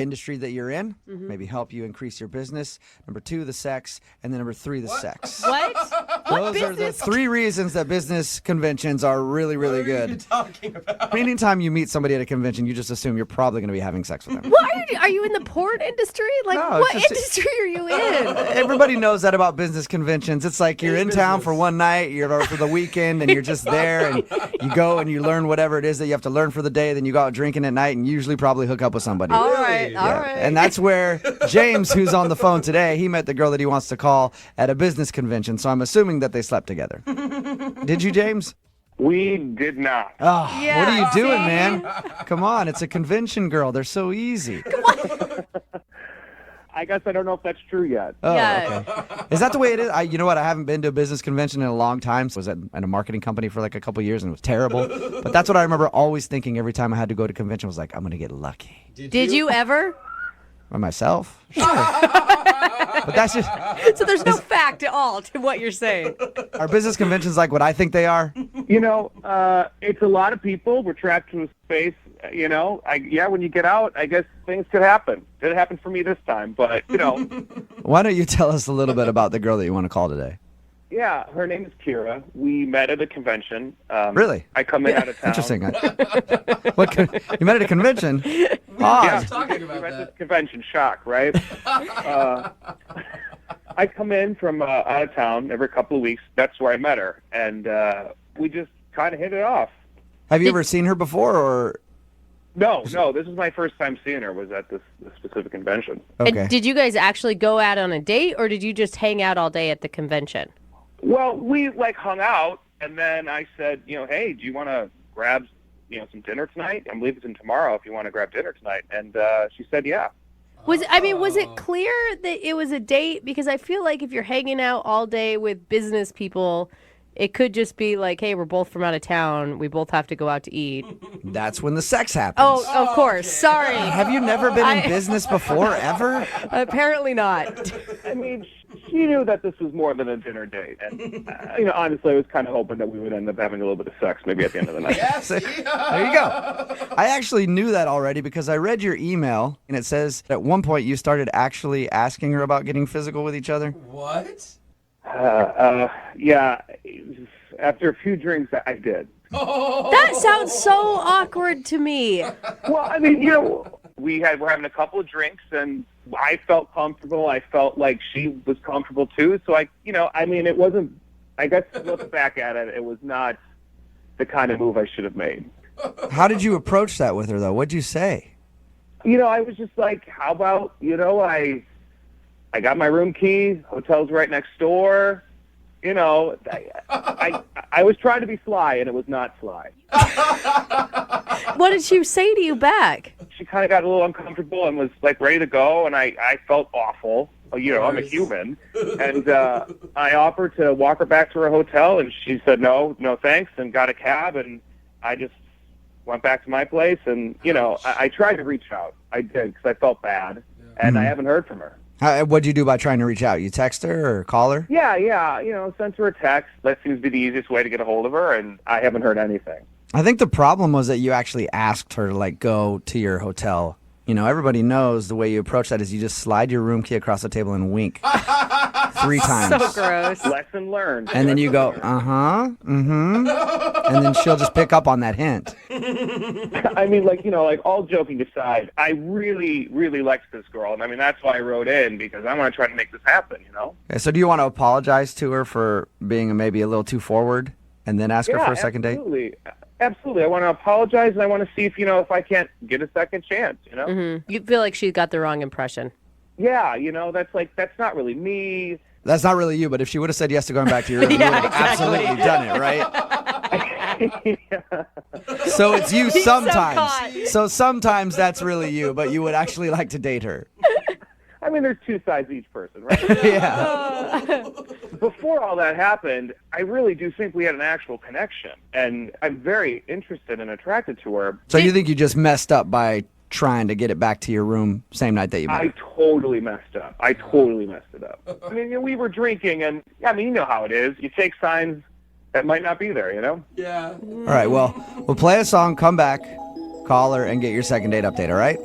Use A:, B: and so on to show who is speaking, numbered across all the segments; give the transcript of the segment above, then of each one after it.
A: industry that you're in, maybe help you increase your business. Number 2, the sex. And then number 3, the sex.
B: What? What
A: Those are the
B: business?
A: 3 reasons that business conventions are really, really good.
C: What are you talking about?
A: Anytime you meet somebody at a convention, you just assume you're probably going to be having sex with them.
B: What are you in the porn industry? Like,
A: No, it's
B: what
A: just-
B: industry are you in?
A: Everybody knows that about business conventions. It's like you're in town for one night, you're there for the weekend, and you're just there, and you go and you learn whatever it is that you have to learn for the day. Then you go out drinking at night and usually probably hook up with somebody.
B: All right, all
A: Yeah.
B: right.
A: And that's where James, who's on the phone today, he met the girl that he wants to call at a business convention. So I'm assuming that they slept together. Did you, James?
D: We did not.
A: Oh, what are you
B: Yeah,
A: doing,
B: see?
A: man? Come on, it's a convention girl. They're so easy.
D: I guess I don't know if that's true yet.
A: Oh,
B: Yeah.
A: okay. Is that the way it is? You know what? I haven't been to a business convention in a long time. So I was at a marketing company for like a couple years, and it was terrible. But that's what I remember always thinking every time I had to go to convention. Was like, I'm going to get lucky.
B: Did you ever?
A: By myself? Sure. But that's just,
B: So there's no fact at all to what you're saying.
A: are business conventions like what I think they are?
D: You know, it's a lot of people. We're trapped in a space. You know, when you get out, I guess things could happen. It happened for me this time, but you know,
A: Why don't you tell us a little bit about the girl that you want to call today?
D: yeah. Her name is Kira. We met at a convention.
A: Really?
D: I come in out of town.
A: Interesting. You met at a convention?
C: We were
A: Odd.
C: just talking
D: We
C: about
D: met at
C: that.
D: this convention. Shock, right? I come in from out of town every couple of weeks. That's where I met her, and we just kind of hit it off.
A: Have you ever seen her before? Or
D: No, this is my first time seeing her. Was at this specific convention.
A: okay.
B: And did you guys actually go out on a date, or did you just hang out all day at the convention?
D: Well, we hung out, and then I said, hey, do you want to grab, some dinner tonight? I'm leaving tomorrow if you want to grab dinner tonight. And she said, yeah.
B: Was it clear that it was a date? Because I feel like if you're hanging out all day with business people, it could just be like, hey, we're both from out of town. We both have to go out to eat.
A: That's when the sex happens.
B: Oh, of course. Sorry.
A: Have you never been in business before, ever?
B: Apparently not.
D: I mean, she knew that this was more than a dinner date. And, honestly, I was kind of hoping that we would end up having a little bit of sex maybe at the end of the night.
C: Yes.
A: There you go. I actually knew that already because I read your email, and it says at one point you started actually asking her about getting physical with each other.
C: What?
D: Yeah, after a few drinks, I did.
B: That sounds so awkward to me.
D: Well, I mean, we're having a couple of drinks, and I felt comfortable. I felt like she was comfortable too. So it wasn't. I guess looking back at it, it was not the kind of move I should have made.
A: How did you approach that with her, though? What'd you say?
D: I was just like, how about, I got my room key, hotel's right next door. I was trying to be sly, and it was not sly.
B: What did she say to you back?
D: She kind of got a little uncomfortable and was like ready to go, and I felt awful. I'm a human. And I offered to walk her back to her hotel, and she said no thanks, and got a cab, and I just went back to my place. And, I tried to reach out. I did, because I felt bad, and I haven't heard from her.
A: What'd you do by trying to reach out? You text her or call her?
D: Yeah, sent her a text. That seems to be the easiest way to get a hold of her, and I haven't heard anything.
A: I think the problem was that you actually asked her to, go to your hotel. Everybody knows the way you approach that is you just slide your room key across the table and wink 3 times.
B: So gross.
D: Lesson learned.
A: And then you go, uh-huh, mm-hmm. And then she'll just pick up on that hint.
D: I mean, all joking aside, I really, really liked this girl. And, that's why I wrote in, because I want to try to make this happen,
A: Okay, so do you want to apologize to her for being maybe a little too forward and then ask her for a second date?
D: Absolutely. I want to apologize, and I want to see if I can't get a second chance,
B: Mm-hmm. You feel like she got the wrong impression.
D: Yeah, that's not really me.
A: That's not really you, but if she would have said yes to going back to your room, you would have
B: exactly.
A: absolutely done it, right?
D: Yeah.
A: So it's you
B: He's so
A: sometimes.
B: caught.
A: So sometimes that's really you, but you would actually like to date her.
D: I mean, there's 2 sides to each person, right?
A: Yeah.
D: Before all that happened, I really do think we had an actual connection, and I'm very interested and attracted to her.
A: So you think you just messed up by trying to get it back to your room same night that you met?
D: I totally messed up. I totally messed it up. I mean, we were drinking, and, you know how it is. You take signs that might not be there,
C: Yeah.
A: All right, well, we'll play a song, come back, call her, and get your second date update, all right?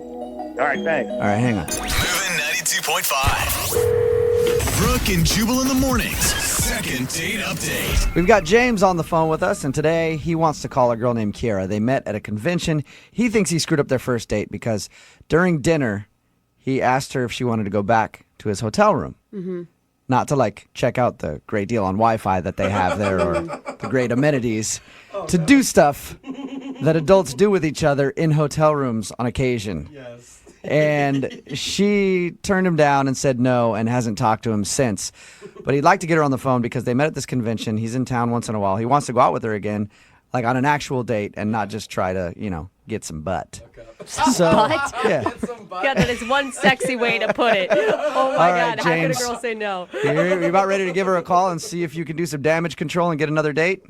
D: All right, thanks.
A: All right, hang on.
C: Moving 92.5. Brooke and Jubal in the mornings. Second date update.
A: We've got James on the phone with us, and today he wants to call a girl named Kiara. They met at a convention. He thinks he screwed up their first date because during dinner, he asked her if she wanted to go back to his hotel room. Mm-hmm. Not to check out the great deal on Wi-Fi that they have there or the great amenities, to do stuff that adults do with each other in hotel rooms on occasion. Yes. And she turned him down and said no and hasn't talked to him since. But he'd like to get her on the phone because they met at this convention. He's in town once in a while. He wants to go out with her again, like on an actual date and not just try to, get some butt. So,
B: Butt?
A: yeah.
B: God, that is one sexy way to put it. Oh my
A: All right,
B: God, how could a
A: James.
B: girl say no?
A: You're about ready to give her a call and see if you can do some damage control and get another date?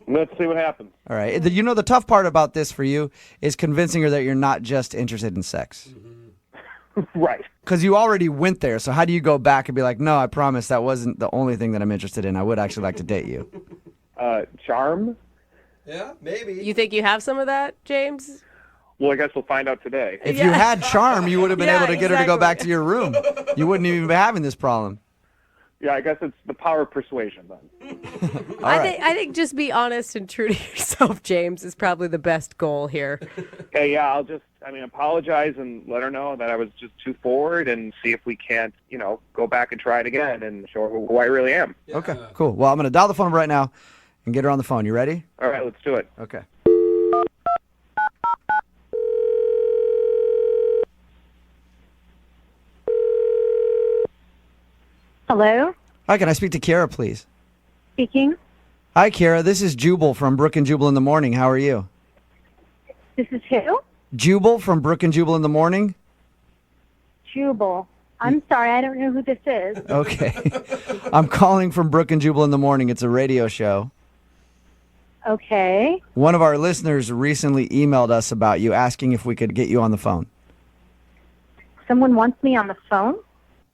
D: Let's see what happens.
A: All right. The tough part about this for you is convincing her that you're not just interested in sex.
D: Right.
A: Because you already went there. So how do you go back and be like, no, I promise that wasn't the only thing that I'm interested in. I would actually like to date you.
D: Charm?
E: Yeah, maybe.
B: You think you have some of that, James?
D: Well, I guess we'll find out today.
A: If you had charm, you would have been
B: Yeah,
A: able to get her to go
B: exactly.
A: back to your room. You wouldn't even be having this problem.
D: Yeah, I guess it's the power of persuasion then.
B: I think just be honest and true to yourself, James, is probably the best goal here.
D: Okay, yeah, I'll just, apologize and let her know that I was just too forward and see if we can't, go back and try it again and show her who I really am.
A: Okay, cool. Well, I'm going to dial the phone right now and get her on the phone. You ready?
D: All right, let's do it.
A: Okay.
F: Hello,
A: Hi, can I speak to Kiara, please?
F: speaking.
A: Hi, Kiara. This is Jubal from Brooke and Jubal in the Morning. How are you?
F: This is who?
A: Jubal from Brooke and Jubal in the Morning?
F: Jubal. I'm sorry, I don't know who this is.
A: Okay. I'm calling from Brooke and Jubal in the Morning. It's a radio show.
F: Okay.
A: One of our listeners recently emailed us about you, asking if we could get you on the phone.
F: Someone wants me on the phone?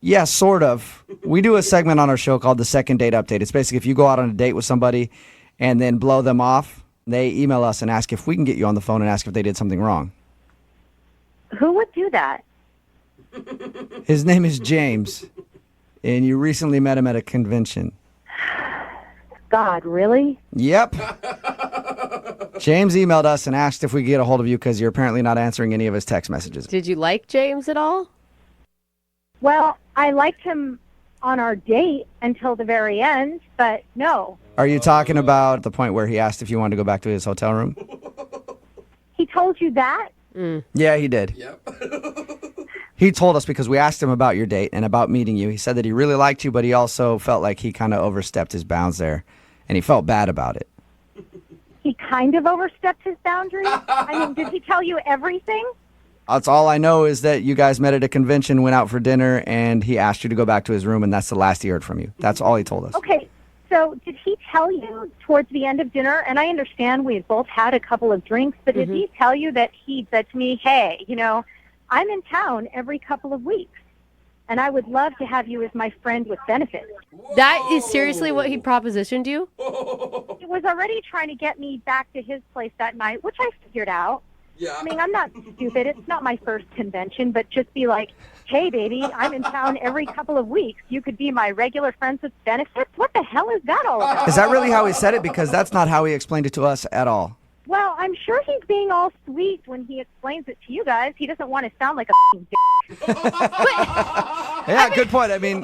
A: Yeah, sort of. We do a segment on our show called the Second Date Update. It's basically if you go out on a date with somebody and then blow them off, they email us and ask if we can get you on the phone and ask if they did something wrong.
F: Who would do that?
A: His name is James, and you recently met him at a convention.
F: God, really?
A: Yep. James emailed us and asked if we could get a hold of you because you're apparently not answering any of his text messages.
B: Did you like James at all?
F: Well, I liked him on our date until the very end, but no.
A: Are you talking about the point where he asked if you wanted to go back to his hotel room?
F: He told you that?
A: Yeah, he did.
E: Yep.
A: He told us because we asked him about your date and about meeting you. He said that he really liked you, but he also felt like he kind of overstepped his bounds there, and he felt bad about it.
F: He kind of overstepped his boundaries? Did he tell you everything?
A: That's all I know is that you guys met at a convention, went out for dinner, and he asked you to go back to his room, and that's the last he heard from you. That's all he told us.
F: Okay, so did he tell you towards the end of dinner, and I understand we had both had a couple of drinks, but did he tell you that he said to me, hey, I'm in town every couple of weeks, and I would love to have you as my friend with benefits.
B: That is seriously what he propositioned you?
F: He was already trying to get me back to his place that night, which I figured out.
E: Yeah.
F: I'm not stupid. It's not my first convention, but just be like, hey, baby, I'm in town every couple of weeks. You could be my regular friends with benefits? What the hell is that all about?
A: Is that really how he said it? Because that's not how he explained it to us at all.
F: Well, I'm sure he's being all sweet when he explains it to you guys. He doesn't want to sound like a f***ing dick.
A: Yeah, good point.
F: And then,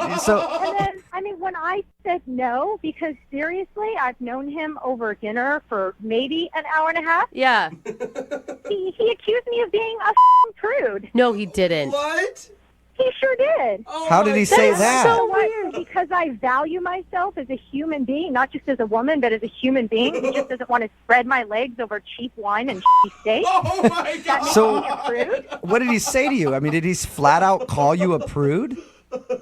F: when I said no, because seriously, I've known him over dinner for maybe an hour and a half,
B: Yeah.
F: he accused me of being a f***ing prude.
B: No, he didn't.
E: What?
F: He sure did.
E: Oh
A: How did
E: my
A: he say
E: God.
A: that?
B: so
F: What? Because I value myself as a human being, not just as a woman, but as a human being. He just doesn't want to spread my legs over cheap wine and shitty steak.
E: Oh my
F: That
E: God.
F: makes
A: So-
F: me a prude.
A: What did he say to you? I mean, did he flat out call you a prude?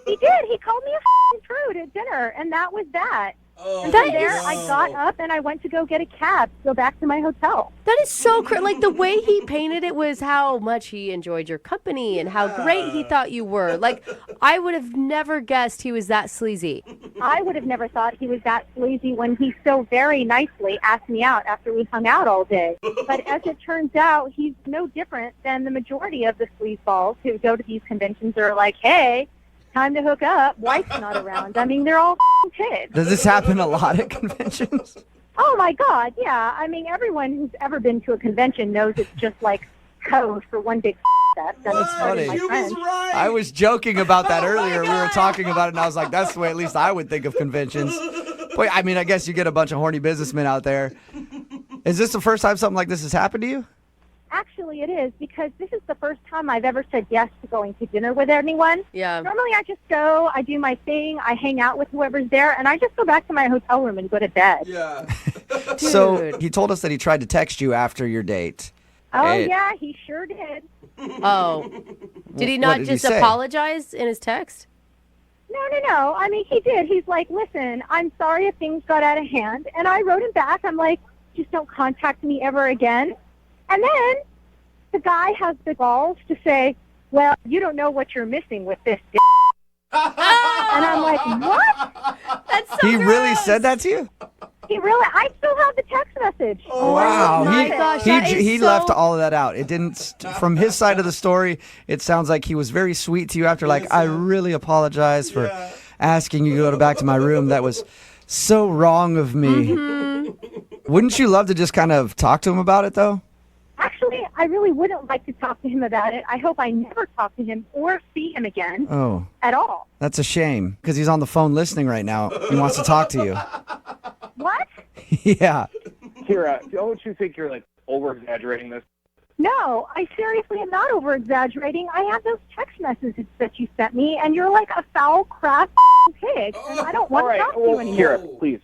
F: He did. He called me a f***ing prude at dinner, and that was that. And
B: That
F: from there,
B: is-
F: I got up and I went to go get a cab to go back to my hotel.
B: That is so like the way he painted it was how much he enjoyed your company and how great he thought you were. Like I would have never guessed he was that sleazy.
F: I would have never thought he was that sleazy when he so very nicely asked me out after we hung out all day. But as it turns out, he's no different than the majority of the sleazeballs who go to these conventions are like, hey, time to hook up. Wife's not around. I mean, they're all kids.
A: Does this happen a lot at conventions?
F: Oh, my God, yeah. I mean, everyone who's ever been to a convention knows it's just like code for one big fest. And it's
A: funny.
F: my friends.
E: right.
A: I was joking about that earlier. We were talking about it, and I was like, that's the way at least I would think of conventions. But, I mean, I guess you get a bunch of horny businessmen out there. Is this the first time something like this has happened to you?
F: Actually, it is, because this is the first time I've ever said yes to going to dinner with anyone.
B: Yeah.
F: Normally, I just go, I do my thing, I hang out with whoever's there, and I just go back to my hotel room and go to bed.
E: Yeah.
A: So
B: Dude.
A: he told us that he tried to text you after your date.
F: Oh,
A: Hey.
F: yeah, he sure did.
B: Oh. Did he
A: What
B: not
A: did he
B: just
A: say?
B: apologize in his text?
F: No. I mean, he did. He's like, listen, I'm sorry if things got out of hand. And I wrote him back. I'm like, just don't contact me ever again. And then the guy has the balls to say, well, you don't know what you're missing with this. And I'm like, what?
B: That's so
A: He really
B: gross.
A: said that to you?
F: He really? I still have the text message.
A: Wow.
B: my
A: He,
B: gosh,
A: he,
B: that is
A: he
B: so-
A: left all of that out. It didn't, from his side of the story, it sounds like he was very sweet to you after, like, I really apologize for asking you to go back to my room. That was so wrong of me.
B: Mm-hmm.
A: Wouldn't you love to just kind of talk to him about it, though?
F: Actually, I really wouldn't like to talk to him about it. I hope I never talk to him or see him again
A: Oh,
F: at all.
A: that's a shame, because he's on the phone listening right now. He wants to talk to you.
F: What?
A: Yeah.
D: Kira, don't you think you're like over-exaggerating this?
F: No, I seriously am not over-exaggerating. I have those text messages that you sent me, and you're like a foul, crass pig, and I don't want
D: All
F: to
D: right,
F: talk to you
D: well,
F: anymore.
D: Kira, please,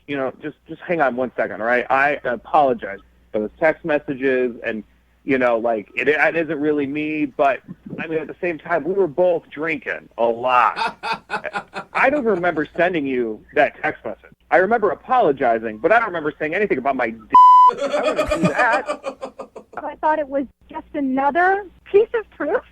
D: just hang on 1 second, all right? I apologize for those text messages, and, like, it isn't really me, but, I mean, at the same time, we were both drinking a lot. I don't remember sending you that text message. I remember apologizing, but I don't remember saying anything about my I wouldn't do that.
F: I thought it was just another piece of proof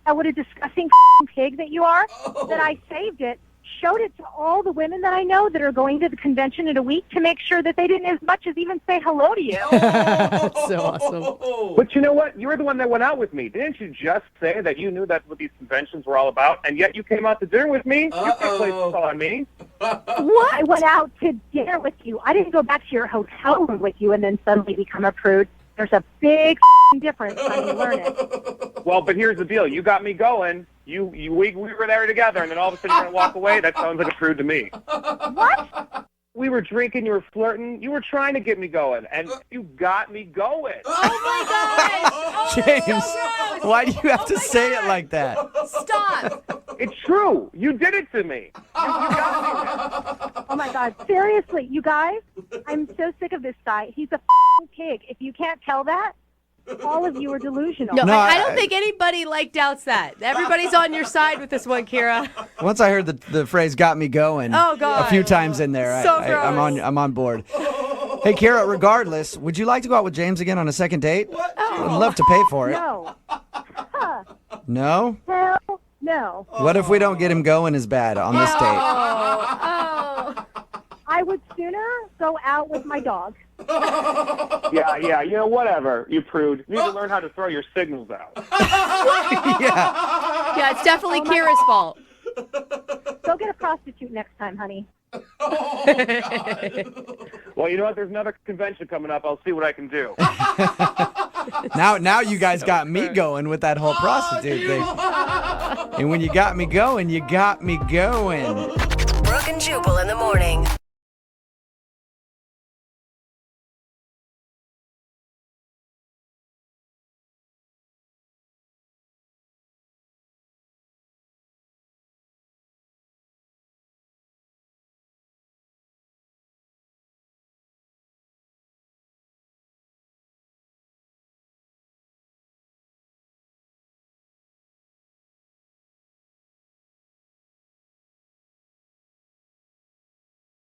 F: of what a disgusting pig that you are, that I saved it, showed it to all the women that I know that are going to the convention in a week to make sure that they didn't as much as even say hello to you.
B: That's so awesome.
D: But you know what? You were the one that went out with me. Didn't you just say that you knew that's what these conventions were all about, and yet you came out to dinner with me? You can't place this all on me.
F: What? I went out to dinner with you. I didn't go back to your hotel room with you and then suddenly become a prude. There's a big difference when you learn it.
D: Well, but here's the deal. You got me going. We were there together, and then all of a sudden you're going to walk away? That sounds like a prude to me.
F: What?
D: We were drinking. You were flirting. You were trying to get me going, and you got me going.
B: Oh my gosh! Oh,
A: James,
B: that's so gross.
A: why do you have to
B: my
A: say it
B: God.
A: like that?
B: Stop!
D: It's true. You did it to me. You got me there.
F: Oh, my God. Seriously, you guys, I'm so sick of this guy. He's a pig. If you can't tell that, all of you are delusional.
B: No,
A: No,
B: I
A: I-
B: don't think anybody doubts that. Everybody's on your side with this one, Kira.
A: Once I heard the phrase "got me going"
B: Oh, God.
A: a few times in there,
B: So
A: I'm on board. Hey, Kira, regardless, would you like to go out with James again on a second date? I'd love to pay for it.
F: No. Huh.
A: No?
F: Hell no.
A: What if we don't get him going as bad on this date?
B: Oh.
F: I would sooner go out with my dog.
D: Yeah, whatever, you prude. You need to learn how to throw your signals out.
A: Yeah.
B: Yeah, it's definitely Kira's fault.
F: Go get a prostitute next time, honey.
D: Well, you know what? There's another convention coming up. I'll see what I can do.
A: Now you guys got me going with that whole prostitute thing. And when you got me going, you got me going.
G: Brooke and Jubal in the morning.